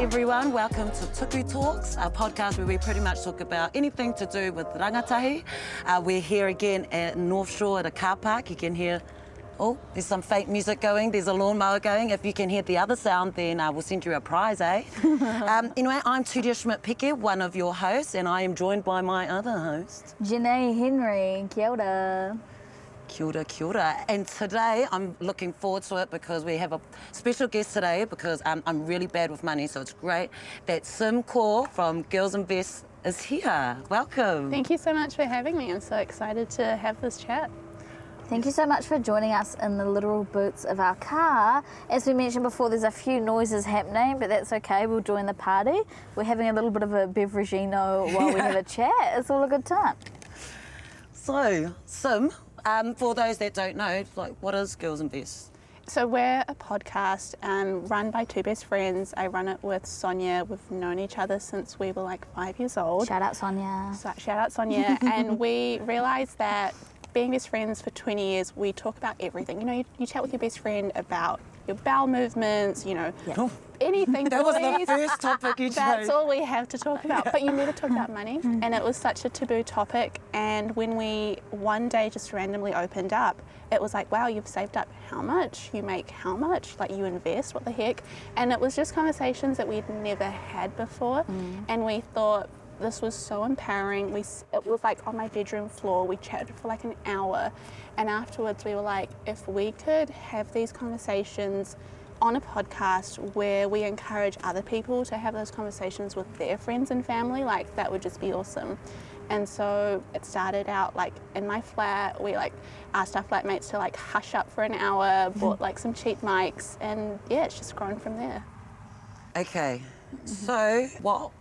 everyone, welcome to Tuku Talks, a podcast where we pretty much talk about anything to do with rangatahi. We're here again at North Shore at a car park. You can hear, oh, there's some fake music going, there's a lawnmower going. If you can hear the other sound, then we'll send you a prize, eh? Anyway, I'm Turia Schmidt-Pickett, one of your hosts, and I am joined by my other host, Janaye Henry. Kia ora. Kia ora, kia ora. And today I'm looking forward to it because we have a special guest today because I'm really bad with money, so it's great that Sim Kaur from Girlsthatinvest is here. Welcome. Thank you so much for having me. I'm so excited to have this chat. Thank you so much for joining us in the literal boots of our car. As we mentioned before, there's a few noises happening, but that's okay, we'll join the party. We're having a little bit of a beveragino while we have a chat. It's all a good time. So, Sim, for those that don't know, like, what is Girlsthatinvest? So we're a podcast run by two best friends. I run it with Sonia. We've known each other since we were like 5 years old. Shout out Sonia. So, shout out Sonia. And we realised that being best friends for 20 years, we talk about everything. You know, you chat with your best friend about your bowel movements, you know, anything. That was boys. the first topic you chose. That's all we have to talk about. But you never talk about money. And it was such a taboo topic. And when we one day just randomly opened up, it was like, wow, you've saved up how much? You make how much? Like, you invest, what the heck? And it was just conversations that we'd never had before. And we thought, this was so empowering. It was like on my bedroom floor. We chatted for like an hour, and afterwards we were like, if we could have these conversations on a podcast where we encourage other people to have those conversations with their friends and family, like, that would just be awesome. And so it started out like in my flat. We like asked our flatmates to like hush up for an hour, bought like some cheap mics, and yeah, it's just grown from there. Okay, so what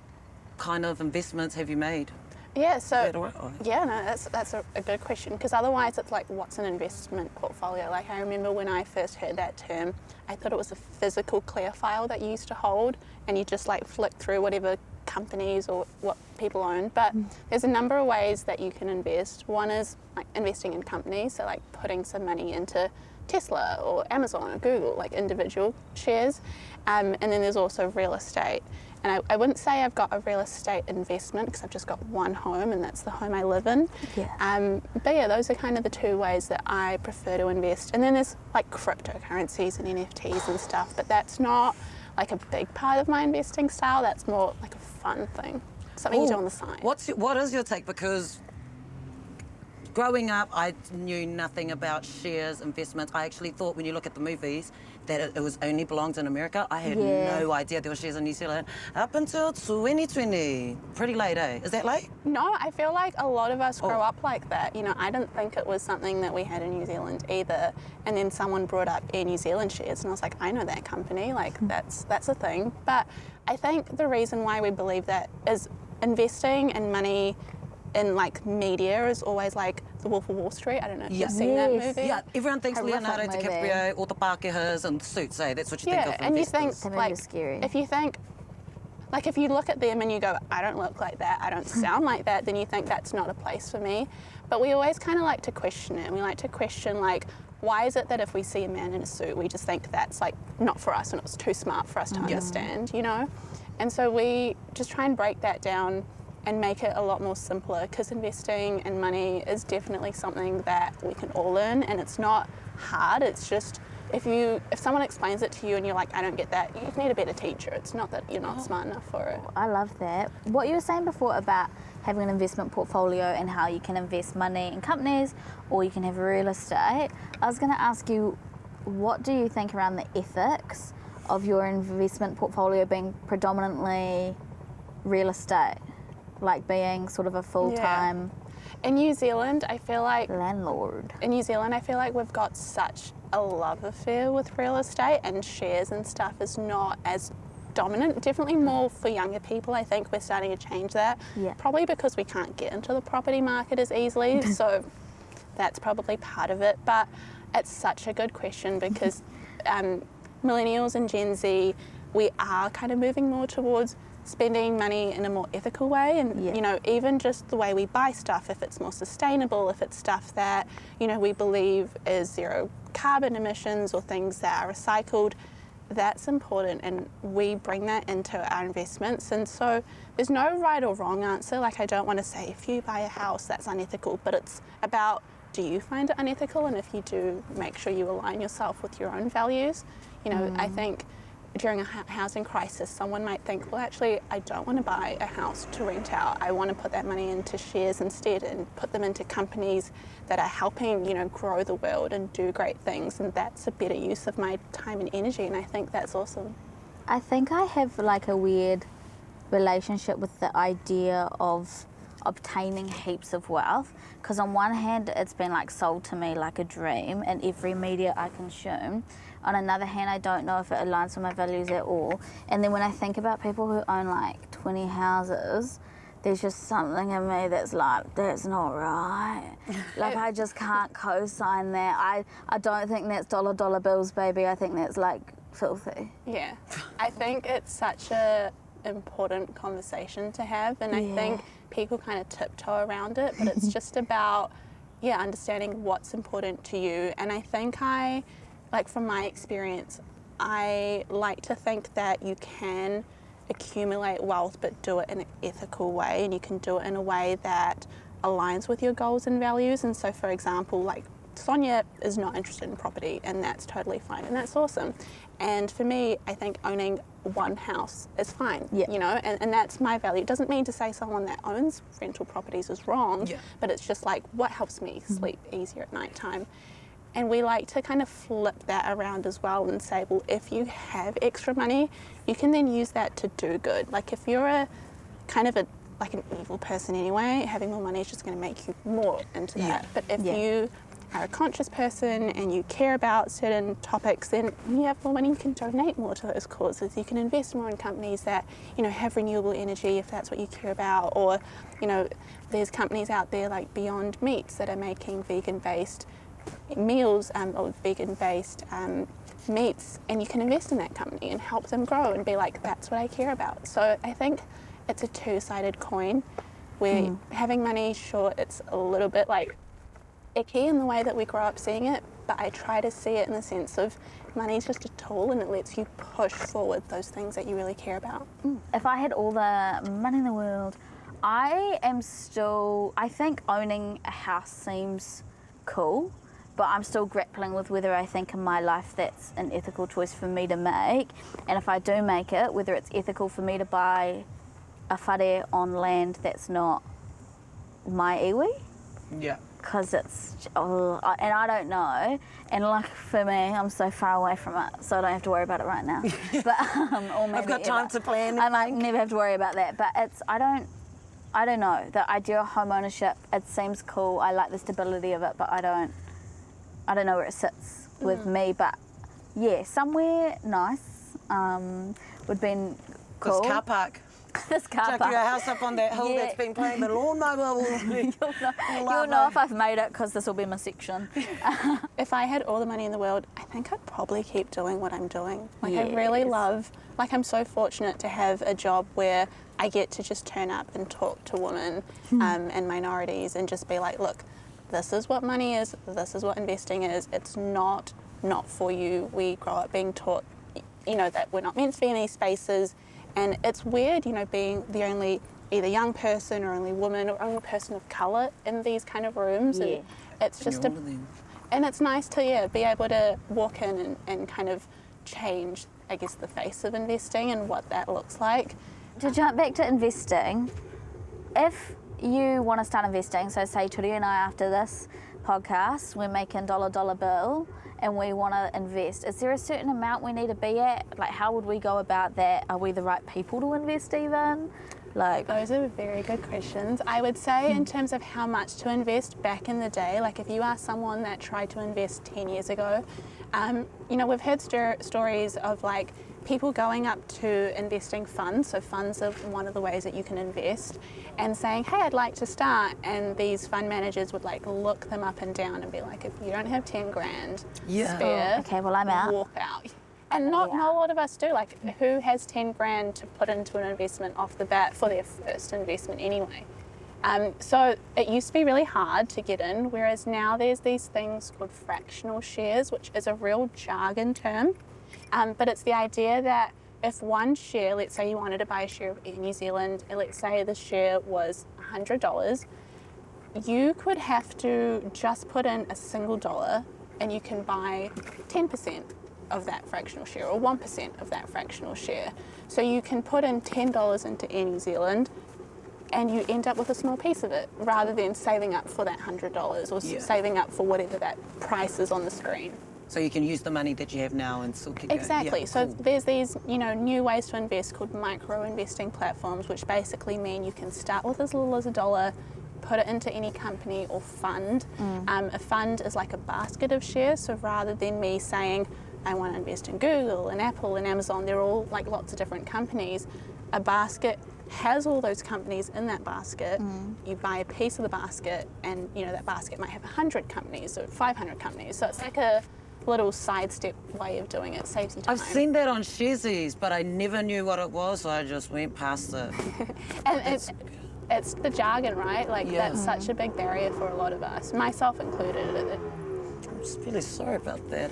kind of investments have you made? Yeah, so Yeah, that's a good question, because otherwise it's like, what's an investment portfolio? Like, I remember when I first heard that term, I thought it was a physical clear file that you used to hold and you just like flick through whatever companies or what people own. But there's a number of ways that you can invest. One is like investing in companies, so like putting some money into Tesla or Amazon or Google, like individual shares. And then there's also real estate. And I wouldn't say I've got a real estate investment because I've just got one home and that's the home I live in. Yeah. But yeah, those are kind of the two ways that I prefer to invest. And then there's like cryptocurrencies and NFTs and stuff, but that's not like a big part of my investing style. That's more like a fun thing, something you do on the side. What is your take? Because growing up, I knew nothing about shares, investments. I actually thought when you look at the movies that it was only belongs in America. I had no idea there were shares in New Zealand up until 2020. Pretty late, eh? Is that late? No, I feel like a lot of us grow up like that. You know, I didn't think it was something that we had in New Zealand either. And then someone brought up Air New Zealand shares and I was like, I know that company, like that's a thing. But I think the reason why we believe that is investing and money in like media is always like The Wolf of Wall Street. I don't know if you've seen that movie. Yeah, everyone thinks Horrific Leonardo movie. DiCaprio, all the Pākehas and suits, eh? That's what you think of and you investors. think That movie was scary. if you think, like if you look at them and you go, I don't look like that, I don't sound like that, then you think that's not a place for me. But we always kind of like to question it. And we like to question like, why is it that if we see a man in a suit, we just think that's like not for us and it's too smart for us to understand, you know? And so we just try and break that down and make it a lot more simpler, because investing and money is definitely something that we can all learn, and it's not hard. It's just if someone explains it to you and you're like, I don't get that, you need a better teacher. It's not that you're not smart enough for it. I love that. What you were saying before about having an investment portfolio and how you can invest money in companies or you can have real estate, I was going to ask you, what do you think around the ethics of your investment portfolio being predominantly real estate? Like being sort of a full-time In New Zealand, I feel like landlord. In New Zealand, I feel like we've got such a love affair with real estate, and shares and stuff is not as dominant. Definitely more for younger people. I think we're starting to change that. Yeah. Probably because we can't get into the property market as easily, so that's probably part of it. But it's such a good question because millennials and Gen Z, we are kind of moving more towards spending money in a more ethical way, and you know, even just the way we buy stuff, if it's more sustainable, if it's stuff that, you know, we believe is zero carbon emissions or things that are recycled, that's important, and we bring that into our investments. And so there's no right or wrong answer. Like, I don't want to say if you buy a house that's unethical, but it's about, do you find it unethical? And if you do, make sure you align yourself with your own values. You know, I think during a housing crisis, someone might think, well, actually, I don't want to buy a house to rent out. I want to put that money into shares instead and put them into companies that are helping, you know, grow the world and do great things. And that's a better use of my time and energy. And I think that's awesome. I think I have like a weird relationship with the idea of obtaining heaps of wealth, because on one hand it's been like sold to me like a dream in every media I consume. On another hand, I don't know if it aligns with my values at all. And then when I think about people who own like 20 houses, there's just something in me that's like, that's not right. Like, I just can't co-sign that. I don't think that's dollar bills, baby. I think that's like filthy. Yeah, I think it's such a important conversation to have, and I think people kind of tiptoe around it, but it's just about, understanding what's important to you. And I think like from my experience, I like to think that you can accumulate wealth but do it in an ethical way, and you can do it in a way that aligns with your goals and values. And so, for example, like Sonia is not interested in property, and that's totally fine, and that's awesome. And for me, I think owning one house is fine, you know, and that's my value. It doesn't mean to say someone that owns rental properties is wrong, but it's just like, what helps me sleep easier at night time? And we like to kind of flip that around as well and say, well, if you have extra money, you can then use that to do good. Like, if you're an evil person anyway, having more money is just going to make you more into that. But if you are a conscious person and you care about certain topics, then when you have more money, you can donate more to those causes. You can invest more in companies that, you know, have renewable energy if that's what you care about. Or, you know, there's companies out there like Beyond Meats that are making vegan-based meals or vegan-based meats, and you can invest in that company and help them grow and be like, that's what I care about. So I think it's a two-sided coin where having money, sure, it's a little bit like icky in the way that we grow up seeing it, but I try to see it in the sense of money's just a tool, and it lets you push forward those things that you really care about. If I had all the money in the world, I think owning a house seems cool, but I'm still grappling with whether I think in my life that's an ethical choice for me to make. And if I do make it, whether it's ethical for me to buy a whare on land that's not my iwi. Yeah. Because and I don't know. And like for me, I'm so far away from it, so I don't have to worry about it right now. But or maybe I've got time to plan. I might never have to worry about that. But I don't know. The idea of home ownership, it seems cool. I like the stability of it, but I don't know where it sits with me. But yeah, somewhere nice would be cool. This car park. This car Chuck park. your house up on that hill that's been playing the lawnmower. You'll know if I've made it, because this will be my section. If I had all the money in the world, I think I'd probably keep doing what I'm doing. Like, I really love, like, I'm so fortunate to have a job where I get to just turn up and talk to women and minorities and just be like, look, this is what money is, this is what investing is. It's not for you. We grow up being taught, you know, that we're not meant to be in these spaces. And it's weird, you know, being the only either young person or only woman or only person of colour in these kind of rooms. And it's just and it's nice to be able to walk in and kind of change, I guess, the face of investing and what that looks like. To jump back to investing, if you want to start investing, so say Turia and I, after this podcast, we're making dollar bill and we want to invest, is there a certain amount we need to be at? Like, how would we go about that? Are we the right people to invest even? Like, those are very good questions. I would say in terms of how much to invest back in the day, like if you are someone that tried to invest 10 years ago, you know, we've heard stories of like people going up to investing funds, so funds are one of the ways that you can invest, and saying, hey, I'd like to start, and these fund managers would like look them up and down and be like, if you don't have 10 grand spare, okay, well, I'm out. Walk out. And not a lot of us do. Like, who has 10 grand to put into an investment off the bat for their first investment anyway? So it used to be really hard to get in, whereas now there's these things called fractional shares, which is a real jargon term. But it's the idea that if one share, let's say you wanted to buy a share of Air New Zealand, and let's say the share was $100, you could have to just put in a single dollar and you can buy 10% of that fractional share or 1% of that fractional share. So you can put in $10 into Air New Zealand and you end up with a small piece of it rather than saving up for that $100 or saving up for whatever that price is on the screen. So you can use the money that you have now and still keep Exactly. going. Yeah, so cool. there's these, new ways to invest called micro investing platforms, which basically mean you can start with as little as $1, put it into any company or fund. A fund is like a basket of shares. So rather than me saying I want to invest in Google and Apple and Amazon, they're all like lots of different companies. A basket has all those companies in that basket. You buy a piece of the basket, and that basket might have 100 companies or 500 companies. So it's like a little sidestep way of doing it. Saves you time. I've seen that on Sharesies, but I never knew what it was, so I just went past it. And it's the jargon, right? Like that's such a big barrier for a lot of us, myself included. I'm just really sorry about that.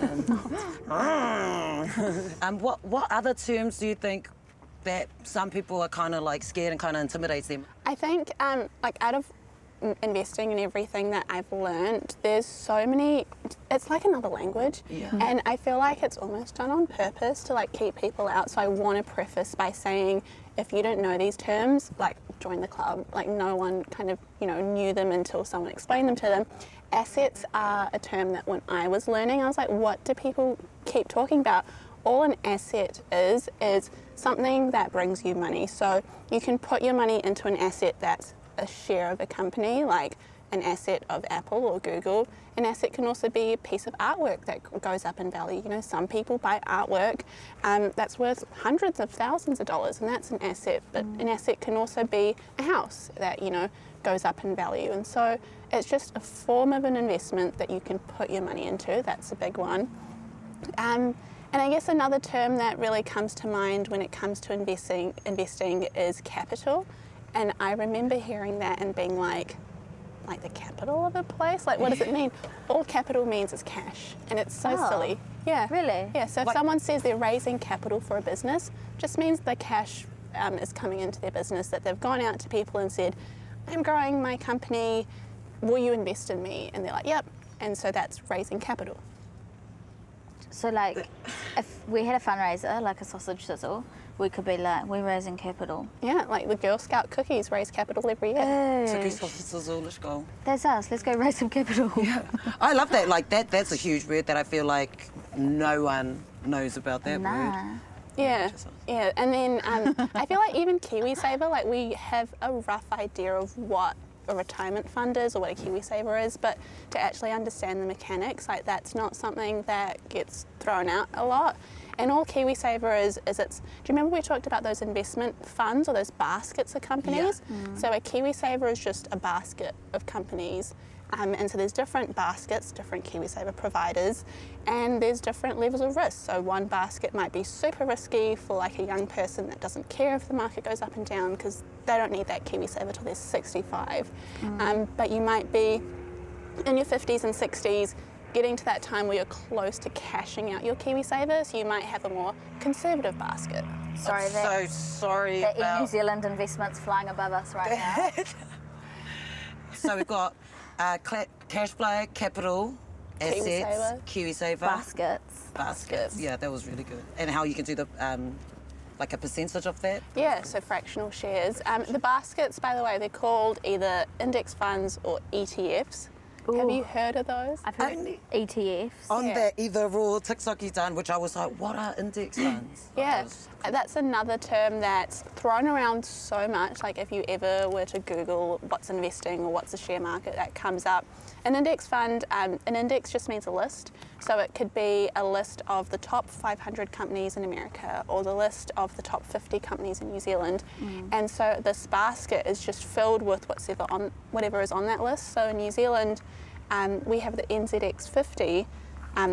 What other terms do you think that some people are kind of like scared and kind of intimidates them? I think like out of investing and everything that I've learned, there's so many, it's like another language, and I feel like it's almost done on purpose to like keep people out. So I want to preface by saying, if you don't know these terms, like join the club. Like no one kind of knew them until someone explained them to them. Assets are a term that when I was learning, I was like, what do people keep talking about? All an asset is something that brings you money. So you can put your money into an asset that's a share of a company, like an asset of Apple or Google. An asset can also be a piece of artwork that goes up in value. Some people buy artwork that's worth hundreds of thousands of dollars, and that's an asset. But an asset can also be a house that goes up in value. And so it's just a form of an investment that you can put your money into. That's a big one. And I guess another term that really comes to mind when it comes to investing is capital. And I remember hearing that and being like the capital of a place? Like, what does it mean? All capital means is cash, and it's so silly. Yeah. Really? Yeah, so if someone says they're raising capital for a business, just means the cash is coming into their business, that they've gone out to people and said, I'm growing my company, will you invest in me? And they're like, yep. And so that's raising capital. So like, if we had a fundraiser, like a sausage sizzle, we could be like, we're raising capital. Yeah, like the Girl Scout cookies raise capital every year. Tuku Talks, let's go. That's us, let's go raise some capital. Yeah. I love that, like that's a huge word that I feel like no one knows about that word. Yeah, yeah, and then I feel like even KiwiSaver, like we have a rough idea of what a retirement fund is or what a KiwiSaver is, but to actually understand the mechanics, like that's not something that gets thrown out a lot. And all KiwiSaver is do you remember we talked about those investment funds or those baskets of companies? Yeah. So a KiwiSaver is just a basket of companies. And so there's different baskets, different KiwiSaver providers, and there's different levels of risk. So one basket might be super risky for like a young person that doesn't care if the market goes up and down because they don't need that KiwiSaver till they're 65. But you might be in your 50s and 60s, getting to that time where you're close to cashing out your KiwiSaver, so you might have a more conservative basket. Sorry, so sorry the about New Zealand investments flying above us right now. So we've got cash flow, capital, assets, KiwiSaver, baskets. Yeah, that was really good. And how you can do the like a percentage of that? Yeah, so fractional shares. The baskets, by the way, they're called either index funds or ETFs. Ooh. Have you heard of those? I've heard ETFs. On that either raw TikTok you done, which I was like, what are index funds? Yeah, that's another term that's thrown around so much. Like if you ever were to Google what's investing or what's the share market, that comes up. An index fund, an index just means a list. So it could be a list of the top 500 companies in America or the list of the top 50 companies in New Zealand. And so this basket is just filled with whatever is on that list. So in New Zealand, we have the NZX 50.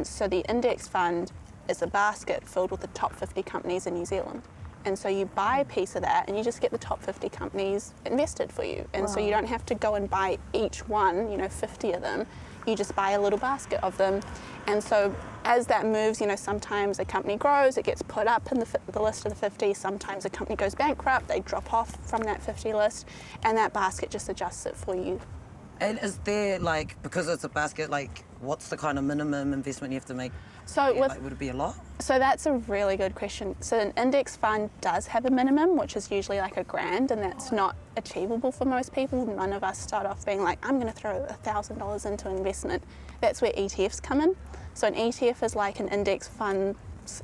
So the index fund is a basket filled with the top 50 companies in New Zealand. And so you buy a piece of that and you just get the top 50 companies invested for you. And so you don't have to go and buy each one, 50 of them. You just buy a little basket of them. And so as that moves, you know, sometimes a company grows, it gets put up in the list of the 50, sometimes a company goes bankrupt, they drop off from that 50 list, and that basket just adjusts it for you. And is there, like, because it's a basket, like, what's the kind of minimum investment you have to make? So Like, would it be a lot? So that's a really good question. So an index fund does have a minimum, which is usually like $1,000, and that's not achievable for most people. None of us start off being like, I'm going to throw $1,000 into an investment. That's where ETFs come in. So an ETF is like an index fund's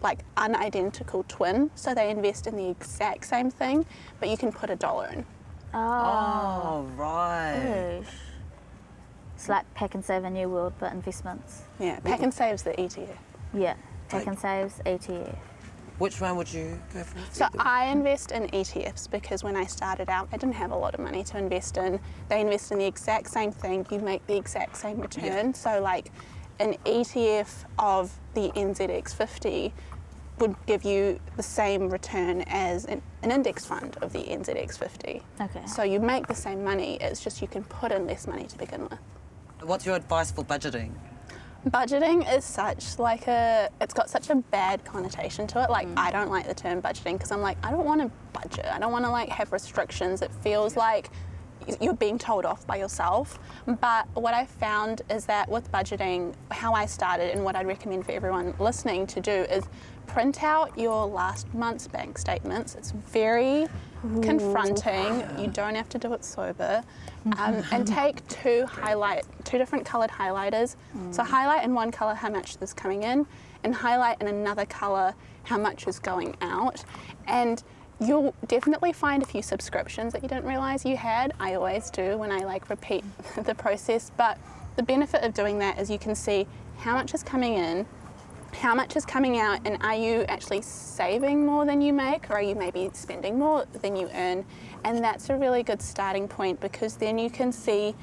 like unidentical twin. So they invest in the exact same thing, but you can put $1 in. Oh, right. It's like Pack and Save a New World, but investments. Yeah, Pack and Save's the ETF. Yeah, Pack and Save's ETF. Which one would you go for? So I invest in ETFs because when I started out, I didn't have a lot of money to invest in. They invest in the exact same thing. You make the exact same return. Yeah. So like an ETF of the NZX50 would give you the same return as an index fund of the NZX50. Okay. So you make the same money, it's just you can put in less money to begin with. What's your advice for budgeting? Budgeting is such like it's got such a bad connotation to it. Like I don't like the term budgeting because I'm like, I don't want to budget. I don't want to like have restrictions. It feels like you're being told off by yourself. But what I found is that with budgeting, how I started and what I'd recommend for everyone listening to do is print out your last month's bank statements. It's very confronting. You don't have to do it sober. And take two different coloured highlighters. So highlight in one colour how much is coming in, and highlight in another colour how much is going out. And you'll definitely find a few subscriptions that you didn't realise you had. I always do when I like repeat the process. But the benefit of doing that is you can see how much is coming in, how much is coming out, and are you actually saving more than you make, or are you maybe spending more than you earn? And that's a really good starting point because then you can see,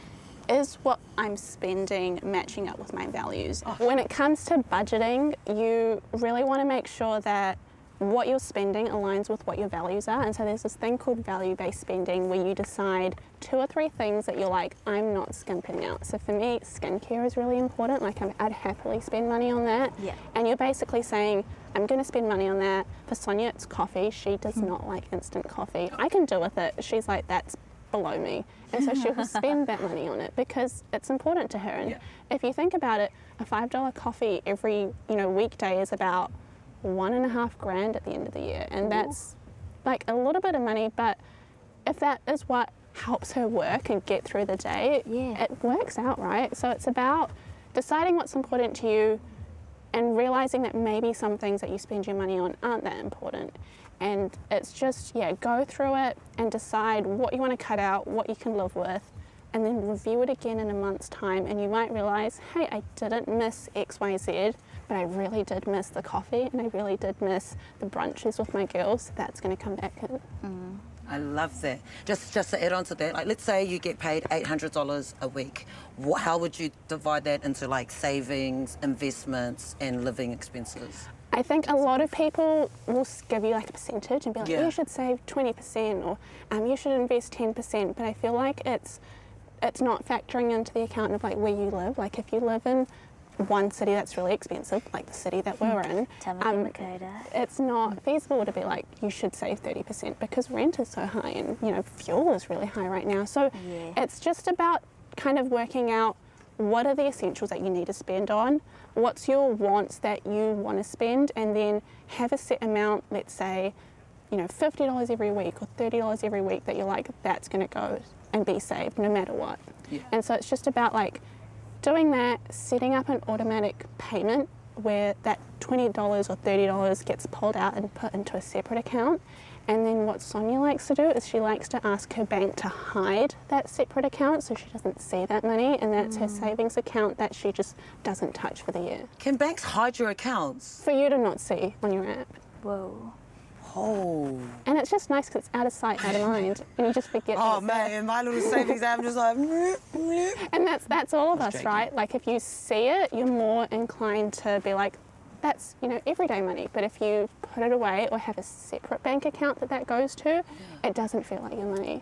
is what I'm spending matching up with my values? When it comes to budgeting, you really want to make sure that what you're spending aligns with what your values are. And so there's this thing called value-based spending where you decide 2 or 3 things that you're like, I'm not skimping out. So for me, skincare is really important. Like I'd happily spend money on that. Yeah. And you're basically saying, I'm going to spend money on that. For Sonia, it's coffee. She does not like instant coffee. I can do with it. She's like, that's below me. And so she'll spend that money on it because it's important to her. And if you think about it, a $5 coffee every weekday is about $1.5 grand at the end of the year, and that's like a little bit of money, but if that is what helps her work and get through the day, it works out, right? So it's about deciding what's important to you and realizing that maybe some things that you spend your money on aren't that important. And it's just, go through it and decide what you want to cut out, what you can live with, and then review it again in a month's time, and you might realize, hey, I didn't miss XYZ, but I really did miss the coffee, and I really did miss the brunches with my girls. So that's going to come back in. I love that. Just to add on to that, like let's say you get paid $800 a week. How would you divide that into like savings, investments, and living expenses? I think a lot of people will give you like a percentage and be like, you should save 20% or you should invest 10%. But I feel like it's not factoring into the account of like where you live. Like if you live in one city that's really expensive, like the city that we're in, it's not feasible to be like, you should save 30% because rent is so high and fuel is really high right now. So it's just about kind of working out what are the essentials that you need to spend on, what's your wants that you want to spend, and then have a set amount, let's say, $50 every week or $30 every week that you're like, that's going to go and be saved no matter what. And so it's just about like doing that, setting up an automatic payment where that $20 or $30 gets pulled out and put into a separate account. And then what Sonia likes to do is she likes to ask her bank to hide that separate account so she doesn't see that money, and that's her savings account that she just doesn't touch for the year. Can banks hide your accounts? For you to not see on your app. Whoa. Oh. And it's just nice because it's out of sight, out of mind, and you just forget. Oh man, my little savings app just like. And that's all of us, right? Like if you see it, you're more inclined to be like, that's everyday money. But if you put it away or have a separate bank account that goes to, it doesn't feel like your money.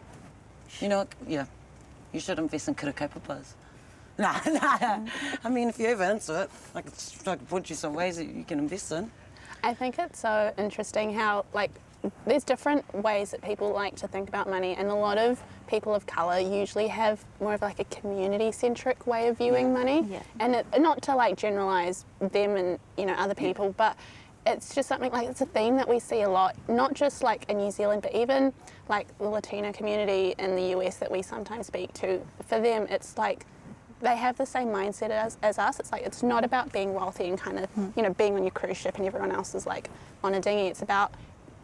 You should invest in kura kaupapais. Nah. I mean, if you're ever into it, I could point you some ways that you can invest in. I think it's so interesting how, like, there's different ways that people like to think about money, and a lot of people of colour usually have more of like a community-centric way of viewing money. Yeah. And not to like generalise them and, you know, other people, but it's just something like, it's a theme that we see a lot, not just like in New Zealand, but even like the Latino community in the US that we sometimes speak to. For them, it's like they have the same mindset as us. It's like, it's not about being wealthy and kind of, you know, being on your cruise ship and everyone else is like on a dinghy. It's about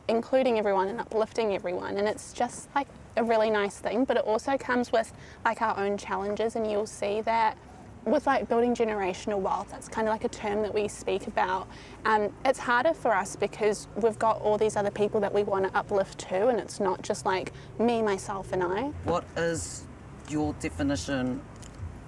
including everyone and uplifting everyone, and it's just like a really nice thing. But it also comes with like our own challenges, and you'll see that with like building generational wealth, that's kind of like a term that we speak about. It's harder for us because we've got all these other people that we want to uplift too, and it's not just like me, myself and I. What is your definition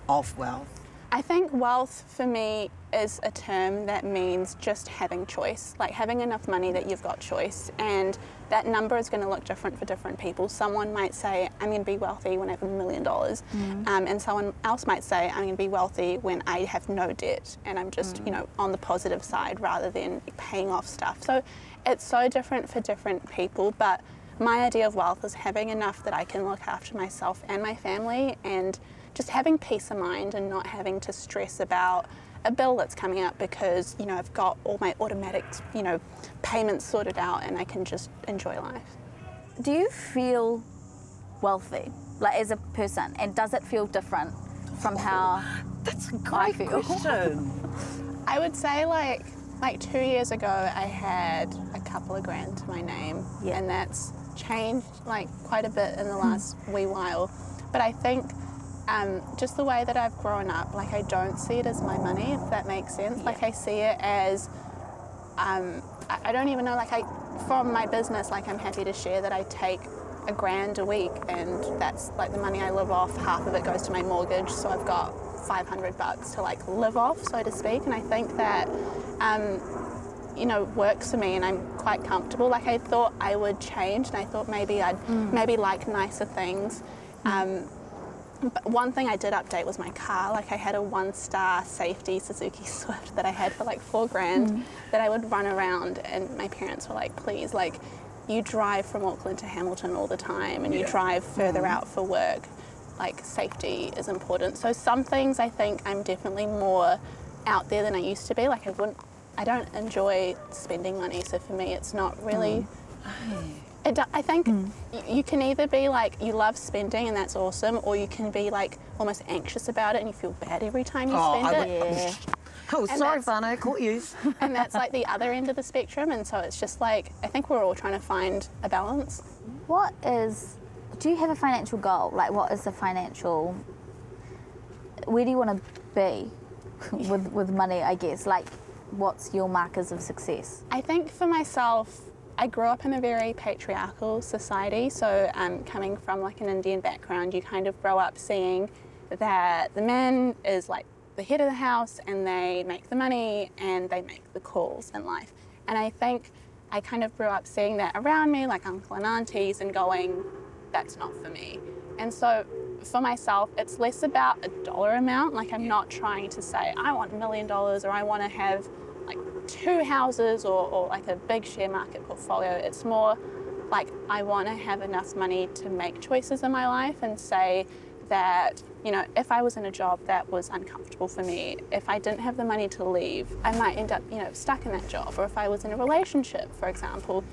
of wealth? I think wealth for me is a term that means just having choice, like having enough money that you've got choice, and that number is going to look different for different people. Someone might say, I'm going to be wealthy when I have $1 million, and someone else might say, I'm going to be wealthy when I have no debt and I'm just, you know, on the positive side rather than paying off stuff. So it's so different for different people, but my idea of wealth is having enough that I can look after myself and my family, and just having peace of mind and not having to stress about a bill that's coming up because, you know, I've got all my automatic, you know, payments sorted out and I can just enjoy life. Do you feel wealthy, like as a person, and does it feel different from how That's a I great feel? question. I would say like 2 years ago I had a couple of grand to my name, Yeah. and that's changed like quite a bit in the last wee while. But I think just the way that I've grown up, like I don't see it as my money, if that makes sense. Yeah. Like I see it as, I don't even know, like from my business, like I'm happy to share that I take a grand a week, and that's like the money I live off. Half of it goes to my mortgage, so I've got $500 to like live off, so to speak. And I think that, you know, works for me, and I'm quite comfortable. Like I thought I would change, and I thought maybe I'd maybe like nicer things. But one thing I did update was my car. Like I had a 1-star safety Suzuki Swift that I had for like $4,000 that I would run around, and my parents were like, please, like you drive from Auckland to Hamilton all the time and you drive further out for work. Like safety is important. So some things I think I'm definitely more out there than I used to be. Like I don't enjoy spending money. So for me, it's not really, I think you can either be like, you love spending and that's awesome, or you can be like almost anxious about it and you feel bad every time you spend it. Oh, And sorry, that's- Fana, I caught you. And that's like the other end of the spectrum. And so it's just like, I think we're all trying to find a balance. Do you have a financial goal? Like what is the financial, where do you want to be with money, I guess? Like what's your markers of success? I think for myself, I grew up in a very patriarchal society. So coming from like an Indian background, you kind of grow up seeing that the man is like the head of the house and they make the money and they make the calls in life. And I think I kind of grew up seeing that around me, like uncle and aunties, and going, that's not for me. And so for myself, it's less about a dollar amount. Like I'm not trying to say, I want $1 million or I want to have like 2 houses or like a big share market portfolio. It's more like I want to have enough money to make choices in my life and say that, you know, if I was in a job that was uncomfortable for me, if I didn't have the money to leave, I might end up, you know, stuck in that job. Or if I was in a relationship, for example,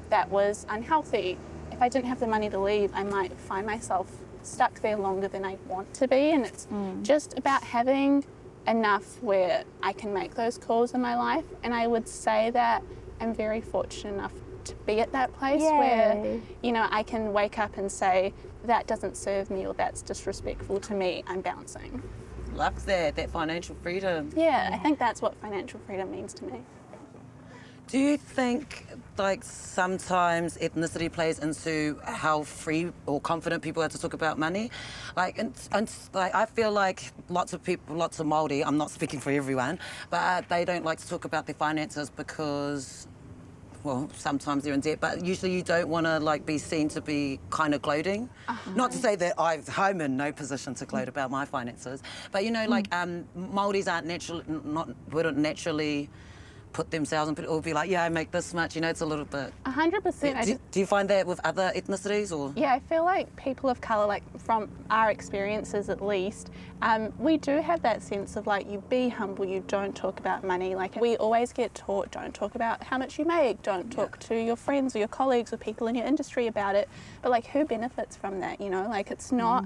that was unhealthy, if I didn't have the money to leave, I might find myself stuck there longer than I want to be. And it's just about having enough where I can make those calls in my life. And I would say that I'm very fortunate enough to be at that place where, you know, I can wake up and say, that doesn't serve me or that's disrespectful to me, I'm bouncing. Love that financial freedom. Yeah, I think that's what financial freedom means to me. Do you think like sometimes ethnicity plays into how free or confident people are to talk about money? Like, and like I feel like lots of people, lots of Māori, I'm not speaking for everyone, but they don't like to talk about their finances because well, sometimes they're in debt, but usually you don't want to like be seen to be kind of gloating. Not to say that I'm in no position to gloat about my finances, but you know, like Māoris wouldn't naturally put themselves and or be like, yeah, I make this much. You know, it's a little bit. 100%. Do you find that with other ethnicities or? Yeah, I feel like people of colour, like from our experiences at least, we do have that sense of like, you be humble, you don't talk about money. Like we always get taught, don't talk about how much you make, don't talk to your friends or your colleagues or people in your industry about it. But like, who benefits from that, you know? Like it's not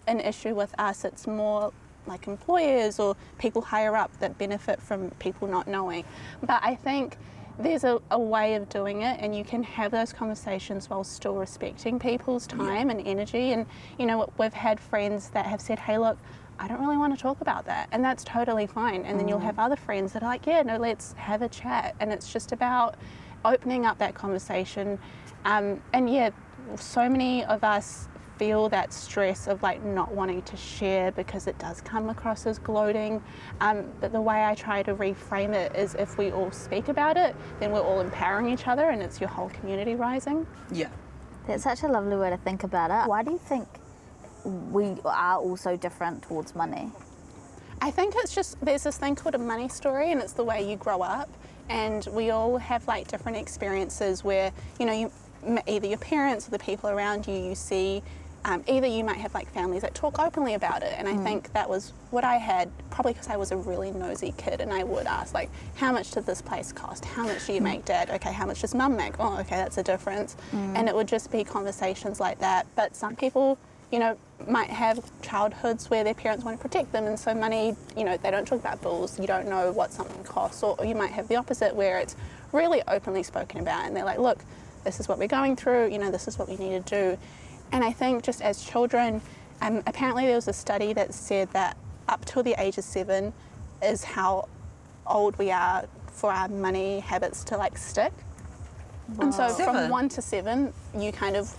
an issue with us, it's more like employers or people higher up that benefit from people not knowing. But I think there's a way of doing it, and you can have those conversations while still respecting people's time and energy. And you know, we've had friends that have said, hey look, I don't really want to talk about that, and that's totally fine. And then you'll have other friends that are like, yeah, no, let's have a chat. And it's just about opening up that conversation. And yeah, so many of us feel that stress of like not wanting to share because it does come across as gloating, but the way I try to reframe it is if we all speak about it, then we're all empowering each other and it's your whole community rising. Yeah. That's such a lovely way to think about it. Why do you think we are all so different towards money? I think it's just, there's this thing called a money story, and it's the way you grow up, and we all have like different experiences where, you know, either your parents or the people around you see, either you might have like families that talk openly about it, and I think that was what I had, probably because I was a really nosy kid, and I would ask like, how much did this place cost? How much do you make, Dad? Okay, how much does Mum make? Oh, okay, that's a difference. And it would just be conversations like that. But some people, you know, might have childhoods where their parents want to protect them, and so money, you know, they don't talk about bills, you don't know what something costs, or you might have the opposite where it's really openly spoken about, and they're like, look, this is what we're going through, you know, this is what we need to do. And I think just as children, apparently there was a study that said that up till the age of 7 is how old we are for our money habits to like stick. Wow. And so from 1 to 7, you kind of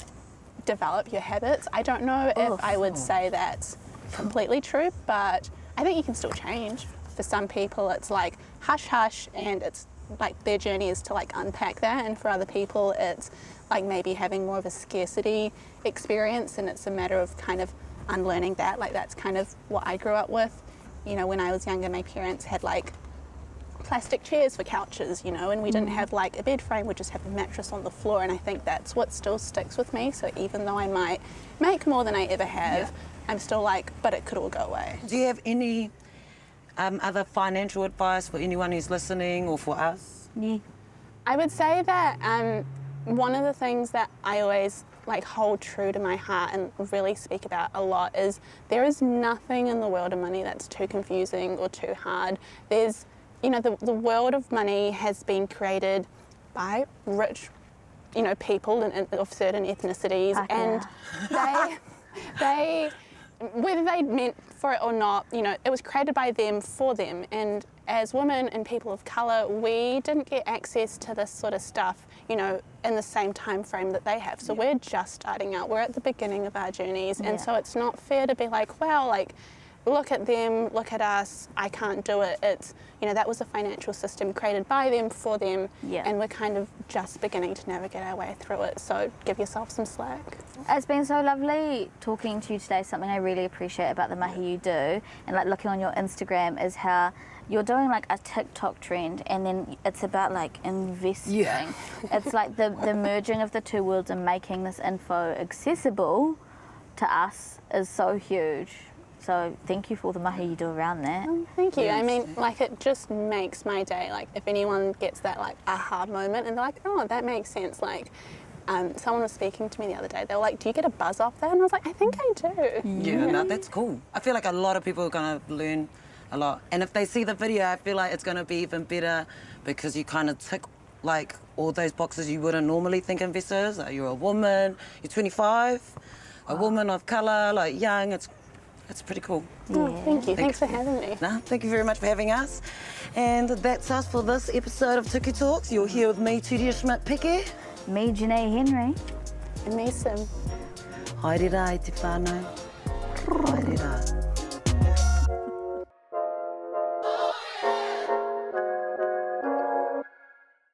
develop your habits. I don't know if I would say that's completely true, but I think you can still change. For some people, it's like hush hush, and it's like their journey is to like unpack that, and for other people it's like maybe having more of a scarcity experience, and it's a matter of kind of unlearning that. Like that's kind of what I grew up with. You know, when I was younger, my parents had like plastic chairs for couches, you know, and we didn't have like a bed frame, we just have a mattress on the floor, and I think that's what still sticks with me. So even though I might make more than I ever have, I'm still like, but it could all go away. Do you have any other financial advice for anyone who's listening or for us? Yeah. I would say that one of the things that I always like hold true to my heart and really speak about a lot is there is nothing in the world of money that's too confusing or too hard. There's, you know, the world of money has been created by rich, you know, people of certain ethnicities, and they whether they meant for it or not, you know, it was created by them for them. And as women and people of colour, we didn't get access to this sort of stuff, you know, in the same time frame that they have. So we're just starting out. We're at the beginning of our journeys. And so it's not fair to be like, wow, like, look at them, look at us, I can't do it. It's, you know, that was a financial system created by them, for them, and we're kind of just beginning to navigate our way through it. So give yourself some slack. It's been so lovely talking to you today. Something I really appreciate about the mahi you do, and like looking on your Instagram, is how you're doing like a TikTok trend, and then it's about like investing. It's like the merging of the two worlds and making this info accessible to us is so huge. So thank you for the mahi you do around that. Oh, thank you. I mean, like, it just makes my day. Like, if anyone gets that like aha moment and they're like, oh, that makes sense. Like, someone was speaking to me the other day. They were like, do you get a buzz off that? And I was like, I think I do. Yeah, no, that's cool. I feel like a lot of people are going to learn a lot. And if they see the video, I feel like it's going to be even better because you kind of tick like all those boxes you wouldn't normally think investors. Like, you're a woman, you're 25, a woman of colour, like young. It's pretty cool. Oh, thank you. Thanks for having me. No, thank you very much for having us. And that's us for this episode of Tuku Talks. You're here with me, Turia Schmidt-Peke. Me, Janaye Henry. And me, Sim. Haere rā, te whānau. Haere rā.